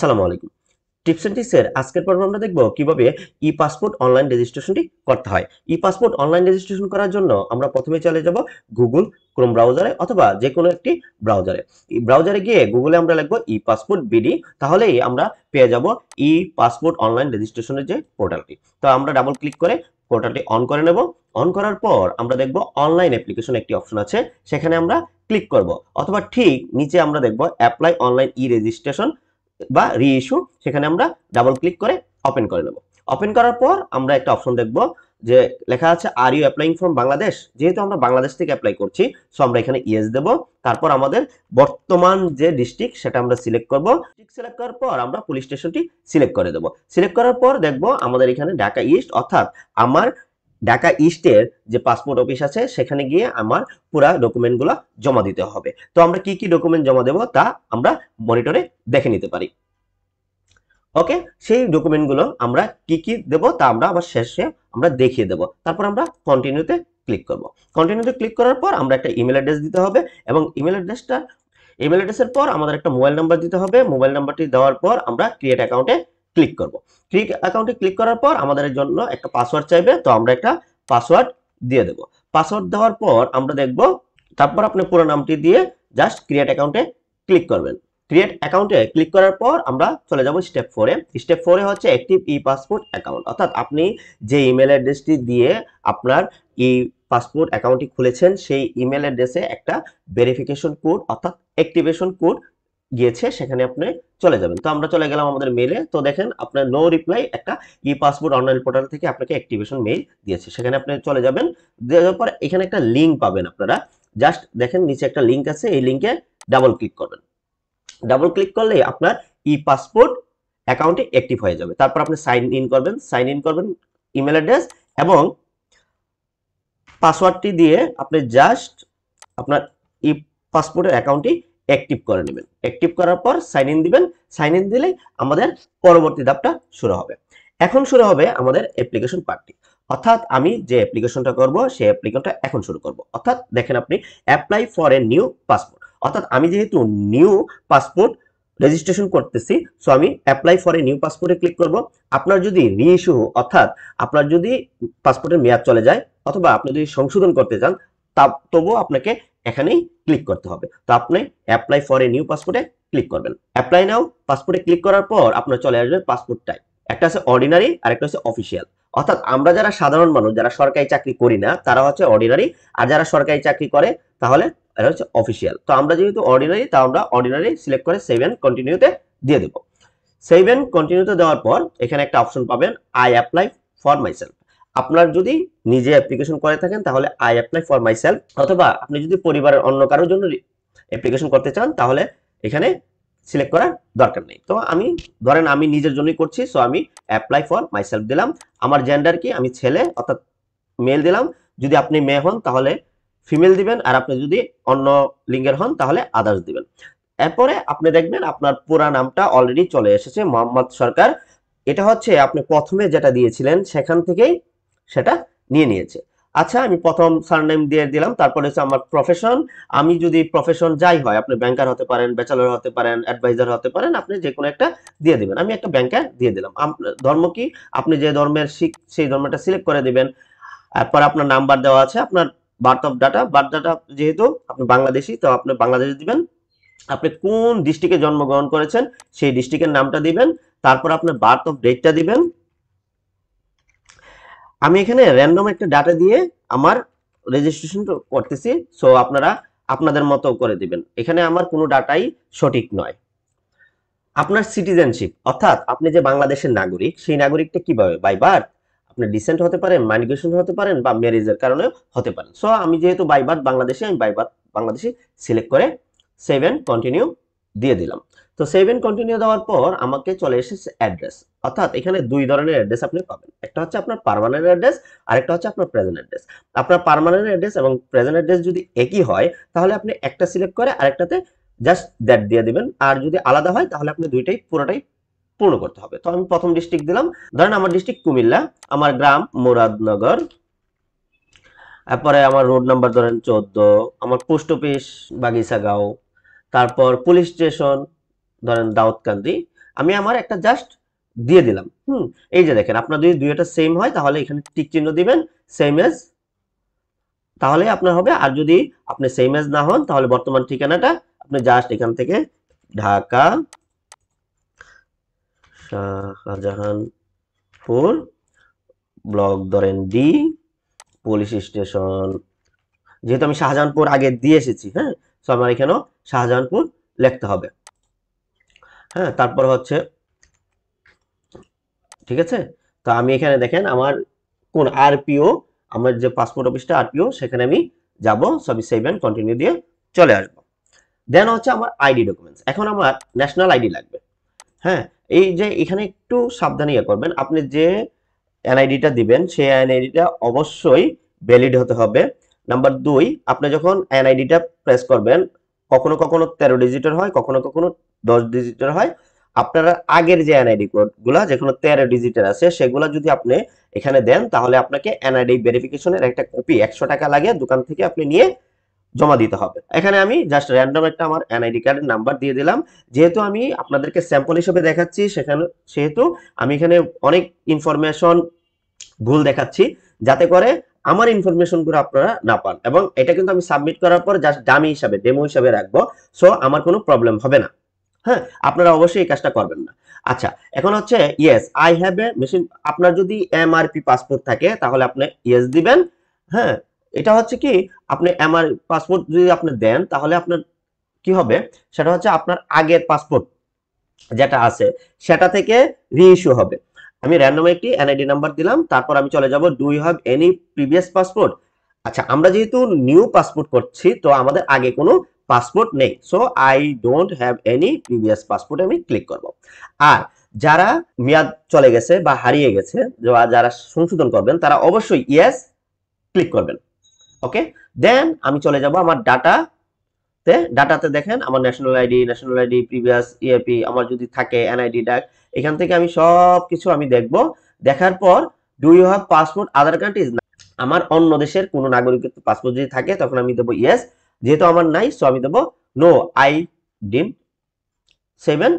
আসসালামু আলাইকুম। Tips and tricks এর আজকের পর্বে আমরা দেখব কিভাবে ই পাসপোর্ট অনলাইন রেজিস্ট্রেশনটি করতে হয়। ই পাসপোর্ট অনলাইন রেজিস্ট্রেশন করার জন্য আমরা প্রথমে চলে যাব গুগল ক্রোম ব্রাউজারে অথবা যে কোনো একটি ব্রাউজারে। এই ব্রাউজারে গিয়ে গুগলে আমরা লিখব ই পাসপোর্ট বিডি, তাহলেই আমরা পেয়ে যাব ই পাসপোর্ট অনলাইন রেজিস্ট্রেশনের যে পোর্টালটি। তো আমরা ডাবল ক্লিক করে পোর্টালটি অন করে নেব। অন করার পর আমরা দেখব অনলাইন অ্যাপ্লিকেশন একটি অপশন আছে, সেখানে আমরা ক্লিক করব অথবা ঠিক নিচে আমরা দেখব অ্যাপ্লাই অনলাইন ই রেজিস্ট্রেশন বা রিইস্যু, সেখানে আমরা ডাবল ক্লিক করে ওপেন করে নেব। ওপেন করার পর আমরা একটা অপশন দেখব যে লেখা আছে are you applying from Bangladesh. যেহেতু আমরা বাংলাদেশ থেকে অ্যাপ্লাই করছি, সো আমরা এখানে ইয়েস দেব। তারপর আমাদের বর্তমান যে ডিস্ট্রিক্ট সেটা আমরা সিলেক্ট করব। ডিস্ট্রিক্ট সিলেক্ট করার পর আমরা পুলিশ স্টেশনটি সিলেক্ট করে দেব। সিলেক্ট করার পর দেখব আমাদের এখানে ঢাকা ইস্ট, অর্থাৎ আমার ঢাকা ইস্টের যে পাসপোর্ট অফিস আছে সেখানে গিয়ে আমার পুরা ডকুমেন্টগুলো জমা দিতে হবে। তো আমরা কি কি ডকুমেন্ট জমা দেব তা আমরা মনিটরে দেখে নিতে পারি। ওকে, সেই ডকুমেন্টগুলো আমরা কি কি দেব তা আমরা আবার শেষে আমরা দেখিয়ে দেব। তারপর আমরা কন্টিনিউতে ক্লিক করব। কন্টিনিউতে ক্লিক করার পর আমরা একটা ইমেল অ্যাড্রেস দিতে হবে এবং ইমেল অ্যাড্রেসের পর আমাদের একটা মোবাইল নাম্বার দিতে হবে। মোবাইল নাম্বারটি দেওয়ার পর আমরা ক্রিয়েট অ্যাকাউন্টে ক্লিক করব। ক্রিয়েট অ্যাকাউন্টে ক্লিক করার পর আমাদের জন্য একটা পাসওয়ার্ড চাইবে, তো আমরা একটা পাসওয়ার্ড দিয়ে দেব। পাসওয়ার্ড দেওয়ার পর আমরা দেখব, তারপর আপনি পুরো নামটি দিয়ে জাস্ট ক্রিয়েট অ্যাকাউন্টে ক্লিক করবেন। ক্রিয়েট অ্যাকাউন্টে ক্লিক করার পর আমরা চলে যাব স্টেপ 4 এ। স্টেপ 4 এ হচ্ছে অ্যাক্টিভ ই পাসপোর্ট অ্যাকাউন্ট, অর্থাৎ আপনি যে ইমেল অ্যাড্রেসটি দিয়ে আপনার ই পাসপোর্ট অ্যাকাউন্টটি খুলেছেন সেই ইমেল অ্যাড্রেসে একটা ভেরিফিকেশন কোড অর্থাৎ অ্যাক্টিভেশন কোড গিয়েছে, সেখানে আপনি চলে যাবেন। তো আমরা চলে গেলাম আমাদের মেইলে। তো দেখেন আপনার নো রিপ্লাই একটা ই পাসপোর্ট অনলাইন পোর্টাল থেকে আপনাকে অ্যাক্টিভেশন মেইল দিয়েছে, সেখানে আপনি চলে যাবেন। দেওয়ার পর এখানে একটা লিংক পাবেন আপনারা। জাস্ট দেখেন নিচে একটা লিংক আছে, এই লিংকে ডাবল ক্লিক করবেন। ডাবল ক্লিক করলে আপনার ই পাসপোর্ট অ্যাকাউন্টে অ্যাক্টিভ হয়ে যাবে। তারপর আপনি সাইন ইন করবেন ইমেল অ্যাড্রেস এবং পাসওয়ার্ডটি দিয়ে আপনি জাস্ট আপনার ই পাসপোর্টের অ্যাকাউন্টটি অ্যাক্টিভ করে নেবেন। অ্যাক্টিভ করার পর সাইন ইন দিবেন। সাইন ইন দিলেই আমাদের পরবর্তী ধাপটা শুরু হবে। এখন শুরু হবে আমাদের অ্যাপ্লিকেশন পার্টটি, অর্থাৎ আমি যে অ্যাপ্লিকেশনটা করব সেই অ্যাপ্লিকেশনটা এখন শুরু করব। অর্থাৎ দেখেন আপনি apply for a new passport, অর্থাৎ আমি যেহেতু নিউ পাসপোর্ট রেজিস্ট্রেশন করতেছি, সো আমি অ্যাপ্লাই ফর এ নিউ পাসপোর্টে ক্লিক করব। আপনার যদি রিইস্যু অর্থাৎ আপনার যদি পাসপোর্টের মেয়াদ চলে যায় অথবা আপনি যদি সংশোধন করতে চান, তবুও আপনাকে এখানেই ক্লিক করতে হবে। তো আপনি অ্যাপ্লাই ফর এ নিউ পাসপোর্টে ক্লিক করবেন। অ্যাপ্লাই নাও পাসপোর্টে ক্লিক করার পর আপনার চলে আসবে পাসপোর্ট টাইপ। একটা আছে অর্ডিনারি আর একটা হচ্ছে অফিসিয়াল। অর্থাৎ আমরা যারা সাধারণ মানুষ, যারা সরকারি চাকরি করি না, তারা হচ্ছে অর্ডিনারি, আর যারা সরকারি চাকরি করে তাহলে এটা হচ্ছে অফিসিয়াল। তো আমরা যেহেতু অর্ডিনারি, তা আমরা অর্ডিনারি সিলেক্ট করে সেভ এন্ড কন্টিনিউতে দিয়ে দেব। সেভ এন্ড কন্টিনিউতে দেওয়ার পর এখানে একটা অপশন পাবেন আই অ্যাপ্লাই ফর মাইসেলফ। আপনার যদি নিজে অ্যাপ্লিকেশন করে থাকেন তাহলে আই অ্যাপ্লাই ফর মাইসেলফ, অথবা আপনি যদি পরিবারের অন্য কারোর জন্য অ্যাপ্লিকেশন করতে চান তাহলে এখানে সিলেক্ট করার দরকার নেই। তো আমি ধরেন আমি নিজের জন্যই করছি, সো আমি অ্যাপ্লাই ফর মাইসেলফ দিলাম। আমার জেন্ডার কি, আমি ছেলে অর্থাৎ মেল দিলাম। যদি আপনি মেয়ে হন তাহলে ফিমেল দিবেন, আর আপনি যদি অন্য লিঙ্গের হন তাহলে আদার্স দিবেন। এরপরে আপনি দেখবেন আপনার পুরা নামটা অলরেডি চলে এসেছে, মোহাম্মদ সরকার। এটা হচ্ছে আপনি প্রথমে যেটা দিয়েছিলেন সেখান থেকেই সেটা নিয়ে নিয়েছে। আচ্ছা, আমি প্রথম সারনেম দিয়ে দিলাম। তারপরে হচ্ছে আমার প্রফেশন। আমি যদি প্রফেশন যাই হয়, আপনি ব্যাংকার হতে পারেন, ব্যাচেলর হতে পারেন, অ্যাডভাইজার হতে পারেন, আপনি যে কোনো একটা দিয়ে দিবেন। আমি একটা ব্যাংকার দিয়ে দিলাম। ধর্ম কি, আপনি যে ধর্মের শিখ সেই ধর্মটা সিলেক্ট করে দিবেন। তারপর আপনার নাম্বার দেওয়া আছে, আপনার বার্থ ডাটা যেহেতু আপনি বাংলাদেশি, তো আপনি বাংলাদেশ দিবেন। আপনি কোন ডিস্ট্রিক্টে জন্মগ্রহণ করেছেন সেই ডিস্ট্রিক্টের নামটা দিবেন। তারপর আপনার বার্থ অফ ডেটটা দিবেন। আমি এখানে র্যান্ডম একটা ডাটা দিয়ে আমার রেজিস্ট্রেশন করতেছি, সো আপনারা আপনাদের মতো করে দিবেন। এখানে আমার কোনো ডাটাই সঠিক নয়। আপনার সিটিজেনশিপ, অর্থাৎ আপনি যে বাংলাদেশের নাগরিক, সেই নাগরিকটা কিভাবে, বাই বার্থ, আপনার ডিসেন্ট হতে পারেন, মাইগ্রেশন হতে পারেন, বা ম্যারেজের কারণে হতে পারেন। সো আমি যেহেতু বাই বার্থ বাংলাদেশি, আমি বাই বার্থ বাংলাদেশি সিলেক্ট করে সেভ এন্ড কন্টিনিউ দিয়ে দিলাম। তো সেভ এন্ড কন্টিনিউ দেওয়ার পর আমাকে চলে এসেছে অ্যাড্রেস, অর্থাৎ এখানে দুই ধরনের অ্যাড্রেস আপনি পাবেন। একটা হচ্ছে আপনার পার্মানেন্ট অ্যাড্রেস, আর একটা হচ্ছে আপনার প্রেজেন্ট অ্যাড্রেস। আপনার পার্মানেন্ট অ্যাড্রেস এবং প্রেজেন্ট অ্যাড্রেস যদি একই হয় তাহলে আপনি একটা সিলেক্ট করে আরেকটাতে জাস্ট দ্যাট দিয়ে দিবেন। আর যদি আলাদা হয় তাহলে আপনি পুরোটাই পূর্ণ করতে হবে। তো আমি প্রথম ডিস্ট্রিক্ট দিলাম, ধরেন আমার ডিস্ট্রিক্ট কুমিল্লা, আমার গ্রাম মুরাদনগর, তারপরে আমার রোড নাম্বার ধরেন 14, আমার পোস্ট অফিস বাগিচাগাঁও, তারপর পুলিশ স্টেশন ধরেন দাউদকান্দি, আমি আমার একটা জাস্ট দিয়ে দিলাম। এই যে দেখেন, আপনার যদি দুইটা সেম হয় তাহলে এখানে টিক চিহ্ন দিবেন, সেম এজ, তাহলে আপনার হবে। আর যদি আপনি সেম এজ না হন তাহলে বর্তমান ঠিকানাটা আপনি জাস্ট এখান থেকে ঢাকা শাহজাহানপুর, ব্লক ধরেন ডি, পুলিশ স্টেশন, যেহেতু আমি শাহজাহানপুর আগে দিয়ে এসেছি, হ্যাঁ, তো আমার এখানেও শাহজাহানপুর লিখতে হবে। হ্যাঁ, তারপর হচ্ছে, ঠিক আছে। তো আমি এখানে দেখেন আমার কোন আরপিও, আমার যে পাসপোর্ট অফিসটা আরপিও, সেখানে আমি যাব, সবই সেভ এন্ড কন্টিনিউ দিয়ে চলে আসবো। দেন হচ্ছে আমার আইডি ডকুমেন্টস। এখন আমার ন্যাশনাল আইডি লাগবে। হ্যাঁ, এই যে এখানে একটু সাবধানে ইয়ে করবেন, আপনি যে এনআইডিটা দিবেন সেই এনআইডিটা অবশ্যই ভ্যালিড হতে হবে। নাম্বার 2, আপনি যখন এনআইডিটা প্রেস করবেন, কখনো কখনো 13 ডিজিটের হয়, কখনো কখনো 10 ডিজিটের হয়। আপনারা আগের যে এনআইডি কোডগুলা যেগুলো 13 ডিজিটের আছে সেগুলো যদি আপনি এখানে দেন তাহলে আপনাকে এনআইডি ভেরিফিকেশনের একটা কপি 100 টাকা লাগে, দোকান থেকে আপনি নিয়ে জমা দিতে হবে। এখানে আমি জাস্ট র্যান্ডম একটা আমার এনআইডি কার্ডের নাম্বার দিয়ে দিলাম। যেহেতু আমি আপনাদেরকে স্যাম্পল হিসেবে দেখাচ্ছি, সেহেতু আমি এখানে অনেক ইনফরমেশন ভুল দেখাচ্ছি, যাতে করে আমার ইনফরমেশন গুলো আপনারা না পান। এবং এটা কিন্তু আমি সাবমিট করার পর জাস্ট ডামি হিসাবে, ডেমো হিসাবে রাখবো, সো আমার কোনো প্রবলেম হবে না। হ্যাঁ, আপনারা অবশ্যই এই কাজটা করবেন না। আচ্ছা, এখন হচ্ছে yes I have a machine. আপনার যদি এমআরপি পাসপোর্ট থাকে তাহলে আপনি ইয়েস দিবেন। হ্যাঁ, এটা হচ্ছে কি, আপনি এমআর পাসপোর্ট যদি আপনি দেন তাহলে আপনার কি হবে, সেটা হচ্ছে আপনার আগের পাসপোর্ট যেটা আছে সেটা থেকে রিইস্যু হবে। আমি র্যান্ডম একটি এনআইডি নাম্বার দিলাম, তারপর আমি চলে যাব do you have any previous passport. আচ্ছা, আমরা যেহেতু নিউ পাসপোর্ট করছি তো আমাদের আগে কোনো পাসপোর্ট নেই, so I don't have any previous passport আমি ক্লিক করব। আর যারা মেয়াদ চলে গেছে বা হারিয়ে গেছে, যারা সংশোধন করবেন তারা অবশ্যই ইয়েস ক্লিক করবেন। ওকে, দেন আমি চলে যাব আমার ডাটাতে দেখেন আমার ন্যাশনাল আইডি প্রিভিয়াস ইএপি আমার যদি থাকে, এনআইডি ডাক, এখান থেকে আমি সব কিছু আমি দেখব। দেখার পর do you have passport other countries, আমার অন্য দেশের কোনো নাগরিকত্ব পাসপোর্ট যদি থাকে তখন আমি দেবো ইয়েস। যেহেতু আমার নাই সো আমি দেবো নো, আই ডিম। 7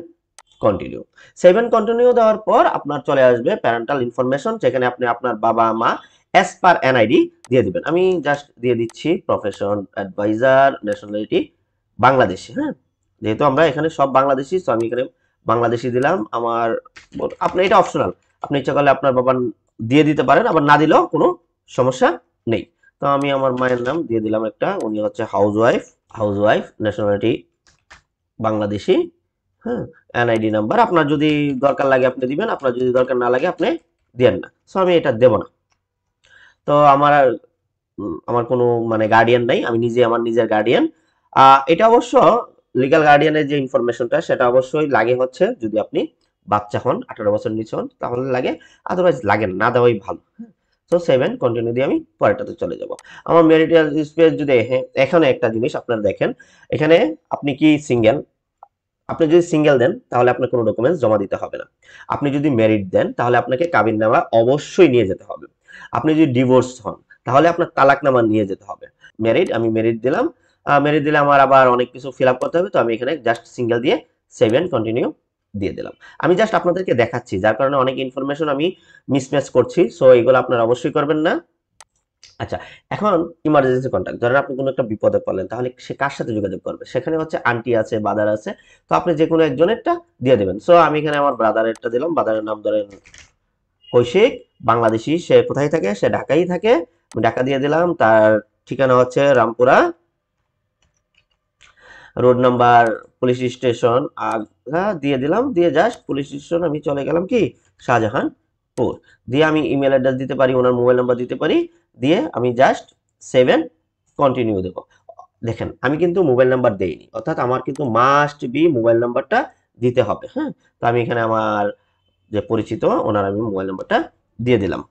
কন্টিনিউ। 7 কন্টিনিউ দেওয়ার পর আপনার চলে আসবে প্যারেন্টাল ইনফরমেশন, যেখানে আপনি আপনার বাবা মা অ্যাজ পার এনআইডি দিয়ে দিবেন। আমি জাস্ট দিয়ে দিচ্ছি প্রফেশন অ্যাডভাইজার, ন্যাশনালিটি বাংলাদেশি। হ্যাঁ, যেহেতু আমরা এখানে সব বাংলাদেশি, তো আমি এখানে বাংলাদেশি দিলাম। আমার, আপনি এটা অপশনাল, আপনি ইচ্ছা করলে আপনার বাবার দিয়ে দিতে পারেন, আবার না দিলেও কোনো সমস্যা নেই। তো আমি আমার মায়ের নাম দিয়ে দিলাম একটা, উনি হচ্ছে হাউসওয়াইফ, ন্যাশনালিটি বাংলাদেশি। হ্যাঁ, এনআইডি নাম্বার আপনার যদি দরকার লাগে আপনি দিবেন, আপনার যদি দরকার না লাগে আপনি দিবেন না। সো আমি এটা দেব না। তো আমার কোনো মানে গার্ডিয়ান নাই, আমি নিজে আমার নিজের গার্ডিয়ান। এটা অবশ্য লিগ্যাল গার্ডিয়ানের যে ইনফরমেশনটা সেটা অবশ্যই লাগে হচ্ছে যদি আপনি বাচ্চা হন, 18 বছর নিচে হন তাহলে লাগে, আদারওয়াইজ লাগে না, দেওয়াই ভালো। তো 7 কন্টিনিউ দিয়ে আমি পরেরটাতে চলে যাব। আমার ম্যারিটাল স্পেস যদি, এখানে একটা জিনিস আপনারা দেখেন, এখানে আপনি কি সিঙ্গেল, আপনি যদি সিঙ্গেল দেন তাহলে আপনার কোনো ডকুমেন্টস জমা দিতে হবে না। আপনি যদি ম্যারিড দেন তাহলে আপনাকে কাবিননামা অবশ্যই নিয়ে যেতে হবে। আপনি যদি ডিভোর্স হন তাহলে আপনার তালাকনামা নিয়ে যেতে হবে। আমি মেরিট দিলাম। মেরিট দিলে আমার আবার অনেক কিছু ফিল আপ করতে হবে, তো আমি এখানে জাস্ট সিঙ্গেল দিয়ে 7 কন্টিনিউ দিয়ে দিলাম। আমি জাস্ট আপনাদেরকে দেখাচ্ছি, যার কারণে অনেক ইনফরমেশন আমি মিসম্যাচ করছি, সো এগুলো আপনারা অবশ্যই করবেন না। আচ্ছা, এখন ইমার্জেন্সি কন্টাক্ট, ধরেন আপনি কোনো একটা বিপদে পড়লেন তাহলে সে কার সাথে যোগাযোগ করবে, সেখানে হচ্ছে আন্টি আছে, ব্রাদার আছে, তো আপনি যে কোনো একজনেরটা দিয়ে দেবেন। সো আমি এখানে আমার ব্রাদারেরটা দিলাম। ব্রাদারের নাম ধরেন কৌশিক, বাংলাদেশি, সে কোথায় থাকে, সে ঢাকায় থাকে, আমি ঢাকা দিয়ে দিলাম। তার ঠিকানা হচ্ছে Rampura road number, police station Agra দিয়ে দিলাম। দিয়ে জাস্ট পুলিশ স্টেশন আমি চলে গেলাম কি শাহজাহানপুর। দিয়ে আমি ইমেল অ্যাড্রেস দিতে পারি, ওনার মোবাইল নাম্বার দিতে পারি, দিয়ে আমি জাস্ট 7 কন্টিনিউ দেব। দেখেন আমি কিন্তু মোবাইল নাম্বার দেইনি, অর্থাৎ আমার কিন্তু মাস্ট বি মোবাইল নাম্বারটা দিতে হবে। হ্যাঁ, তো আমি এখানে আমার যে পরিচিত ওনার আমি মোবাইল নাম্বারটা দিয়ে দিলাম।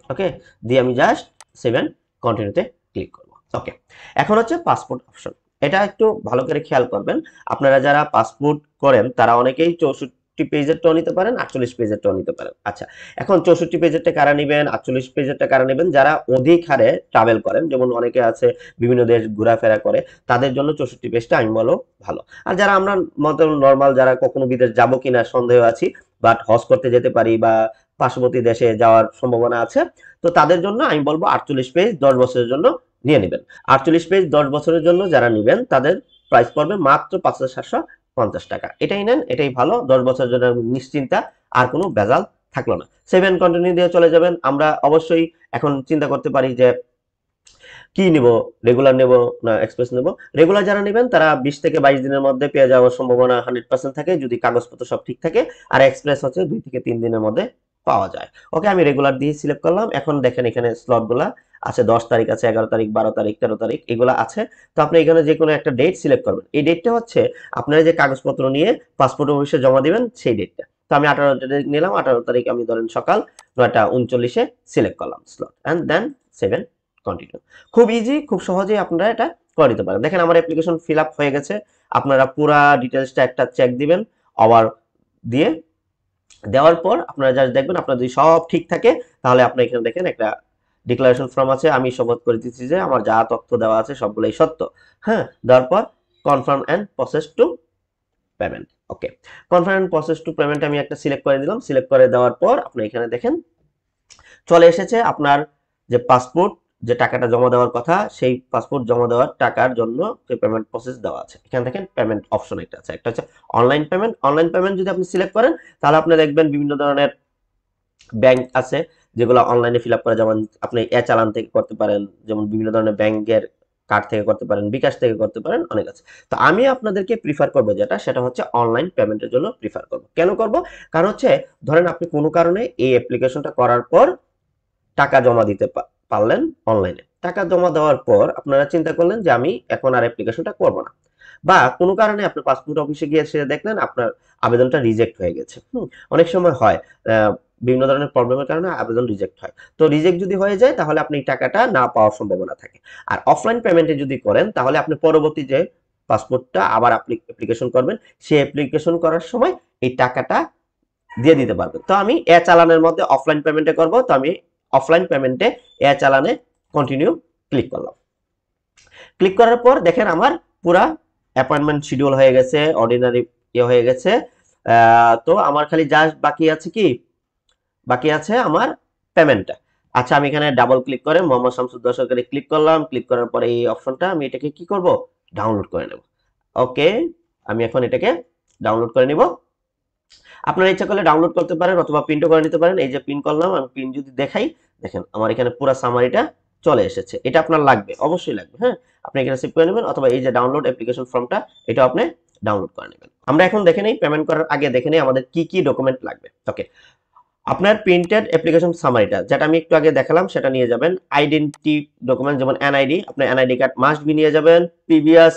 ওকে, দিয়ে আমি জাস্ট 7 কন্টিনিউতে ক্লিক করব। ওকে, এখন হচ্ছে পাসপোর্ট অপশন। এটা একটু ভালো করে খেয়াল করবেন, আপনারা যারা পাসপোর্ট করেন তারা অনেকেই পেজেরটাও নিতে পারেন, 48 পেজেরটাও নিতে পারেন। আচ্ছা, এখন 64 পেজেরটা কারা নেবেন, 48 পেজেরটা কারা নেবেন? যারা অধিক হারে ট্রাভেল করেন, যেমন অনেকে আছে বিভিন্ন দেশ ঘোরাফেরা করে, তাদের জন্য 64 পেজটা আমি বলবো ভালো। আর যারা আমরা মতো নর্মাল, যারা কখনো বিদেশ যাব কিনা সন্দেহ আছি, বাট হজ করতে যেতে পারি বা পার্শ্ববর্তী দেশে যাওয়ার সম্ভাবনা আছে, তো তাদের জন্য আমি বলবো 48 পেজ 10 বছরের জন্য নিয়ে নেবেন। 48 পেজ 10 বছরের জন্য যারা নেবেন তাদের প্রাইস পড়বে মাত্র 5750 টাকা। এটাই নেন, এটাই ভালো। 10 বছরের জন্য নিশ্চিন্তা, আর কোনো ভেজাল থাকলো না। 7 কন্টিনিউ দিয়ে চলে যাবেন। আমরা অবশ্যই এখন চিন্তা করতে পারি যে কি নিব, রেগুলার নেব না এক্সপ্রেস নেব। রেগুলার যারা নেবেন তারা 20 থেকে 22 দিনের মধ্যে পেয়ে যাওয়ার সম্ভাবনা 100% থাকে, যদি কাগজপত্র সব ঠিক থাকে। আর এক্সপ্রেস হচ্ছে 2 থেকে 3 দিনের মধ্যে পাওয়া যায়। ওকে, আমি রেগুলার দিয়ে সিলেক্ট করলাম। এখন দেখেন এখানে স্লটগুলা আছে, 10 তারিখ আছে, 11 তারিখ, 12 তারিখ, 13 তারিখ, এগুলো আছে। তো আপনি এখানে যে কোনো একটা ডেট সিলেক্ট করবেন। এই ডেটটা হচ্ছে আপনারা যে কাগজপত্র নিয়ে পাসপোর্ট অফিসে জমা দিবেন সেই ডেটটা। তো আমি 18 তারিখ নিলাম, 18 তারিখ আমি ধরেন সকাল 9:39 সিলেক্ট করলাম স্লট, এন্ড দেন 7 কন্টিনিউ। খুব ইজি, খুব সহজেই আপনারা এটা করে নিতে পারেন। দেখেন আমার অ্যাপ্লিকেশন ফিল আপ হয়ে গেছে। আপনারা পুরা ডিটেলসটা একটা চেক দিবেন, আবার দিয়ে দেওয়ার পর আপনারা জাস্ট দেখবেন আপনার যদি সব ঠিক থাকে, তাহলে আপনি এখানে দেখেন একটা ডিক্লারেশন ফর্ম আছে। আমি শপথ করে দিচ্ছি যে আমার যা তথ্য দেওয়া আছে সবগুলোই সত্য। হ্যাঁ, দেওয়ার পর confirm and process to payment. Okay, confirm and process to payment আমি একটা সিলেক্ট করে দিলাম। সিলেক্ট করে দেওয়ার পর আপনি এখানে দেখেন চলে এসেছে আপনার যে পাসপোর্ট, যে টাকাটা জমা দেওয়ার কথা, সেই পাসপোর্ট জমা দেওয়ার টাকার জন্য যে পেমেন্ট প্রসেস দেওয়া আছে। এখানে দেখেন পেমেন্ট অপশন একটা আছে, একটা হচ্ছে অনলাইন পেমেন্ট। অনলাইন পেমেন্ট যদি আপনি সিলেক্ট করেন, তাহলে আপনি দেখবেন বিভিন্ন ধরনের ব্যাংক আছে যেগুলো অনলাইনে ফিল আপ করে, যেমন আপনি চালান থেকে করতে পারেন, যেমন বিভিন্ন ধরনের ব্যাংকের কার্ড থেকে করতে পারেন, বিকাশ থেকে করতে পারেন, অনেক আছে। তো আমি আপনাদেরকে প্রিফার করব যেটা, সেটা হচ্ছে অনলাইন পেমেন্টের জন্য প্রিফার করব। কেন করব? কারণ হচ্ছে ধরেন আপনি কোনো কারণে এই অ্যাপ্লিকেশনটা করার পর টাকা জমা দিতে পারলেন অনলাইনে। টাকা জমা দেওয়ার পর আপনারা চিন্তা করলেন যে আমি এখন আর অ্যাপ্লিকেশনটা করব না, বা কোনো কারণে আপনি পাসপোর্ট অফিসে গিয়ে এসে দেখলেন আপনার আবেদনটা রিজেক্ট হয়ে গেছে। অনেক সময় হয় বিভিন্ন ধরনের প্রবলেমের কারণে আবেদন রিজেক্ট হয়। তো রিজেক্ট যদি হয়ে যায়, তাহলে আপনি এই টাকাটা না পাওয়ার সম্ভাবনা থাকে। আর অফলাইন পেমেন্টে যদি করেন, তাহলে আপনি পরবর্তী যে পাসপোর্টটা আবার আপনি অ্যাপ্লিকেশন করবেন, সেই অ্যাপ্লিকেশন করার সময় এই টাকাটা দিয়ে দিতে পারবেন। তো আমি চালানের মধ্যে অফলাইন পেমেন্টে করব। তো আমি অফলাইন পেমেন্টে চালানে কন্টিনিউ ক্লিক করলাম। ক্লিক করার পর দেখেন আমার পুরা অ্যাপয়েন্টমেন্ট শিডিউল হয়ে গেছে, অর্ডিনারি হয়ে গেছে। তো আমার খালি জাস্ট বাকি আছে কি, বাকি আছে আমার পেমেন্টটা। আচ্ছা, আমি এখানে ডাবল ক্লিক করে মোহাম্মদ শামসুদ্দৌলা সরকারি ক্লিক করলাম। ক্লিক করার পরে এই অপশনটা আমি এটাকে কি করব, ডাউনলোড করে নেব। ওকে, আমি এখন এটাকে ডাউনলোড করে নিব। আপনারা ইচ্ছা করলে ডাউনলোড করতে পারেন অথবা প্রিন্টও করে নিতে পারেন। এই যে প্রিন্ট করলাম, আমি প্রিন্ট যদি দেখাই, দেখেন আমার এখানে পুরো সামারিটা চলে এসেছে। এটা আপনার লাগবে, অবশ্যই লাগবে। হ্যাঁ, আপনি এখানে সেভ করে নেবেন, অথবা এই যে ডাউনলোড অ্যাপ্লিকেশন ফর্মটা, এটা আপনি ডাউনলোড করে নেবেন। আমরা এখন দেখে নেই, পেমেন্ট করার আগে দেখে নেই আমাদের কি কি ডকুমেন্ট লাগবে। ওকে, আপনার প্রিন্টেড অ্যাপ্লিকেশন সামারিটা, যেটা আমি একটু আগে দেখালাম, সেটা নিয়ে যাবেন। আইডেন্টি ডকুমেন্ট, যেমন এনআইডি, আপনি এনআইডি কার্ড মাস্ট বি নিয়ে যাবেন। প্রিভিয়াস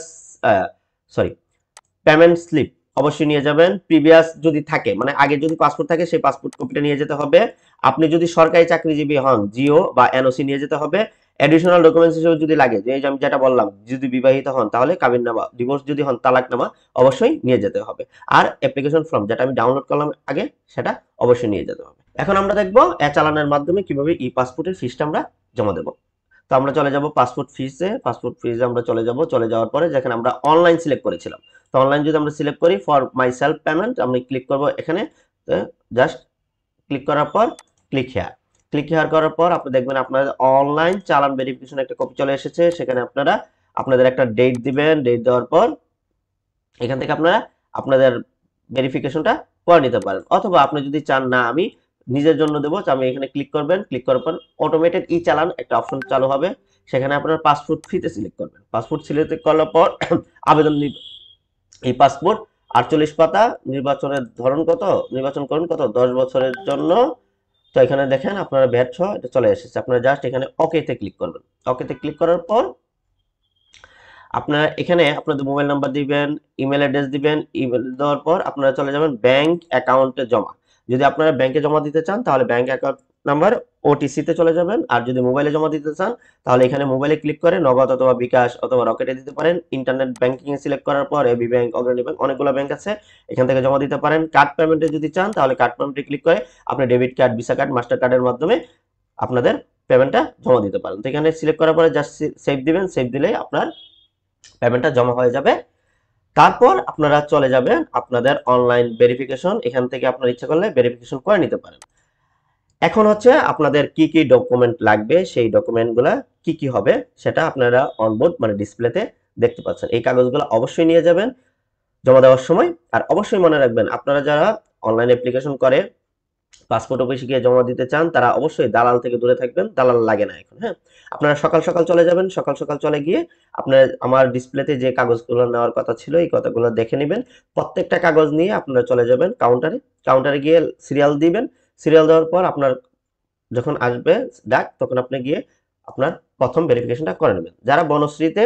পেমেন্ট স্লিপ অবশ্যই নিয়ে যাবেন। প্রিভিয়াস যদি থাকে, মানে আগে যদি পাসপোর্ট থাকে, সেই পাসপোর্ট কপিটা নিয়ে যেতে হবে। আপনি যদি সরকারি চাকরিজীবী হন, জিও বা এনওসি নিয়ে যেতে হবে। এডিশনাল ডকুমেন্টস হিসেবে যদি লাগে, যে আমি যেটা বললাম, যদি বিবাহিত হন তাহলে কাবিননামা, ডিভোর্স যদি হন তালাকনামা অবশ্যই নিয়ে যেতে হবে। আর অ্যাপ্লিকেশন ফর্ম যেটা আমি ডাউনলোড করলাম আগে, সেটা অবশ্যই নিয়ে যেতে হবে। এখন আমরা দেখবো চালানের মাধ্যমে কিভাবে ই পাসপোর্টের ফিসটা আমরা জমা দেবো। তো আমরা চলে যাব পাসপোর্ট ফিসে। পাসপোর্ট ফিসে আমরা চলে যাব। চলে যাওয়ার পরে যেখানে আমরা অনলাইন সিলেক্ট করেছিলাম, তো অনলাইন যদি আমরা সিলেক্ট করি ফর মাই সেলফ পেমেন্ট, আমি ক্লিক করব এখানে। জাস্ট ক্লিক করার পর ক্লিক হেয়ার। ক্লিক হেয়ার করার পর আপনি দেখবেন আপনাদের অনলাইন চালান ভেরিফিকেশন একটা কপি চলে এসেছে। সেখানে আপনারা আপনাদের একটা ডেট দিবেন। ডেট দেওয়ার পর এখান থেকে আপনারা আপনাদের ভেরিফিকেশনটা করে নিতে পারেন, অথবা আপনি যদি চান না আমি নিজের জন্য দেবো, তো আমি এখানে ক্লিক করবেন। ক্লিক করার পর অটোমেটেড ই চালান একটা অপশন চালু হবে। সেখানে আপনার পাসপোর্ট ফিতে সিলেক্ট করবেন। পাসপোর্ট সিলেক্ট করার পর আবেদন, এই পাসপোর্ট 48 পাতা, নির্বাচনের ধরন কত, নির্বাচন করুন কত, 10 বছরের জন্য। তো এখানে দেখেন আপনারা ব্যাচ এটা চলে এসেছে। আপনারা জাস্ট এখানে ওকেতে ক্লিক করবেন। ওকেতে ক্লিক করার পর আপনারা এখানে আপনাদের মোবাইল নাম্বার দিবেন, ইমেল অ্যাড্রেস দিবেন। ইমেল দেওয়ার পর আপনারা চলে যাবেন ব্যাংক অ্যাকাউন্টে জমা। যদি আপনারা ব্যাংকে জমা দিতে চান, তাহলে ব্যাংক অ্যাকাউন্ট নাম্বার ওটিসি তে চলে যাবেন। আর যদি মোবাইলে জমা দিতে চান তাহলে এখানে মোবাইলে ক্লিক করে নগদ অথবা বিকাশ অথবা রকেটে দিতে পারেন। ইন্টারনেট ব্যাংকিং এ সিলেক্ট করার পর এবি ব্যাংক, অগ্রণী ব্যাংক, অনেকগুলো ব্যাংক আছে, এখান থেকে জমা দিতে পারেন। কার্ড পেমেন্টে যদি চান তাহলে কার্ড পেমেন্টে ক্লিক করে আপনি debit card, visa card, master কার্ডের মাধ্যমে আপনাদের পেমেন্টটা জমা দিতে পারেন। তো এখানে সিলেক্ট করার পরে জাস্ট সেভ দিবেন, সেভ দিলেই আপনার পেমেন্টটা জমা হয়ে যাবে। তারপর আপনারা চলে যাবেন আপনাদের অনলাইন ভেরিফিকেশন, এখান থেকে আপনার ইচ্ছা করলে ভেরিফিকেশন করে নিতে পারেন। এখন হচ্ছে আপনাদের কি কি ডকুমেন্ট লাগবে, সেই ডকুমেন্টগুলো কি কি হবে সেটা আপনারা অনবোর্ড মানে ডিসপ্লেতে দেখতে পাচ্ছেন। এই কাগজগুলো অবশ্যই নিয়ে যাবেন জমা দেওয়ার সময়। আর অবশ্যই মনে রাখবেন আপনারা যারা অনলাইন অ্যাপ্লিকেশন করে পাসপোর্ট অফিসে গিয়ে জমা দিতে চান তারা অবশ্যই দালাল থেকে দূরে থাকবেন, দালাল লাগে না এখন। হ্যাঁ, আপনারা সকাল সকাল চলে যাবেন, সকাল সকাল চলে গিয়ে আপনার আমার ডিসপ্লেতে যে কাগজগুলো নেওয়ার কথা ছিল এই কথাগুলো দেখে নেবেন। প্রত্যেকটা কাগজ নিয়ে আপনারা চলে যাবেন কাউন্টারে, কাউন্টারে গিয়ে সিরিয়াল দিবেন। সিরিয়াল দেওয়ার পর আপনার যখন আসবে ডাক তখন আপনি গিয়ে আপনার প্রথম ভেরিফিকেশনটা করে নেবেন। যারা বনশ্রীতে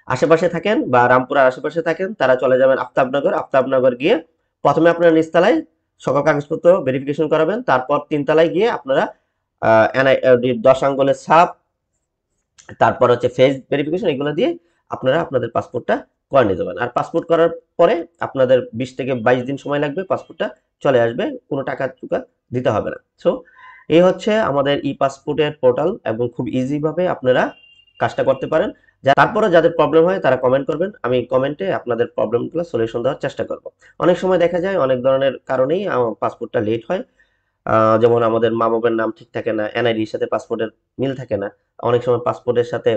আশেপাশে থাকেন বা রামপুরার আশেপাশে থাকেন তারা চলে যাবেন আফতাবনগর। আফতাবনগর গিয়ে প্রথমে আপনারা নিচতলায় সকল কাগজপত্র ভেরিফিকেশন করাবেন, তারপর 3 তলায় গিয়ে আপনারা এনআই 10 আঙ্গুলের ছাপ, তারপর হচ্ছে ফেস ভেরিফিকেশন, এগুলো দিয়ে আপনারা আপনাদের পাসপোর্টটা করে নিতে পারেন। আর পাসপোর্ট করার পরে আপনাদের 20 থেকে 22 দিন সময় লাগবে, পাসপোর্টটা চলে আসবে, কোনো টাকা টুকা দিতে হবে না। সো এই হচ্ছে আমাদের ই পাসপোর্টের পোর্টাল এবং খুব ইজি ভাবে আপনারা কাজটা করতে পারেন। তারপরে যাদের প্রবলেম হয় তারা কমেন্ট করবেন, আমি কমেন্টে আপনাদের প্রবলেমগুলো সলিউশন দেওয়ার চেষ্টা করব। অনেক সময় দেখা যায় অনেক ধরনের কারণেই পাসপোর্টটা লেট হয়। যেমন আমাদের মা বাবার নাম ঠিক থাকে না, এনআইডির সাথে পাসপোর্টের মিল থাকে না। অনেক সময় পাসপোর্টের সাথে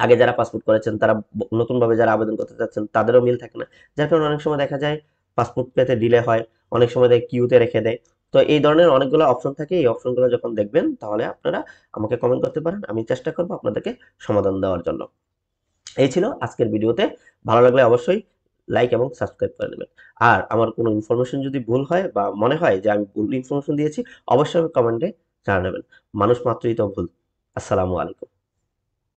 আগে যারা পাসপোর্ট করেছেন তারা নতুনভাবে যারা আবেদন করতে চাচ্ছেন তাদেরও মিল থাকে না। যার কারণে অনেক সময় দেখা যায় পাসপোর্ট পেতে ডিলে হয়, অনেক সময় কিউতে রেখে দেয়। তো এই ধরনের অনেকগুলো অপশন থাকে, এই অপশনগুলো যখন দেখবেন তাহলে আপনারা আমাকে কমেন্ট করতে পারেন, আমি চেষ্টা করব আপনাদেরকে সমাধান দেওয়ার জন্য। এই ছিল আজকের ভিডিওতে। ভালো লাগলে অবশ্যই লাইক এবং সাবস্ক্রাইব করে নেবেন। আর আমার কোনো ইনফরমেশন যদি ভুল হয় বা মনে হয় যে আমি ভুল ইনফরমেশন দিয়েছি অবশ্যই কমেন্টে জানাবেন। মানুষ মাত্রই তো ভুল। আসসালামু আলাইকুম।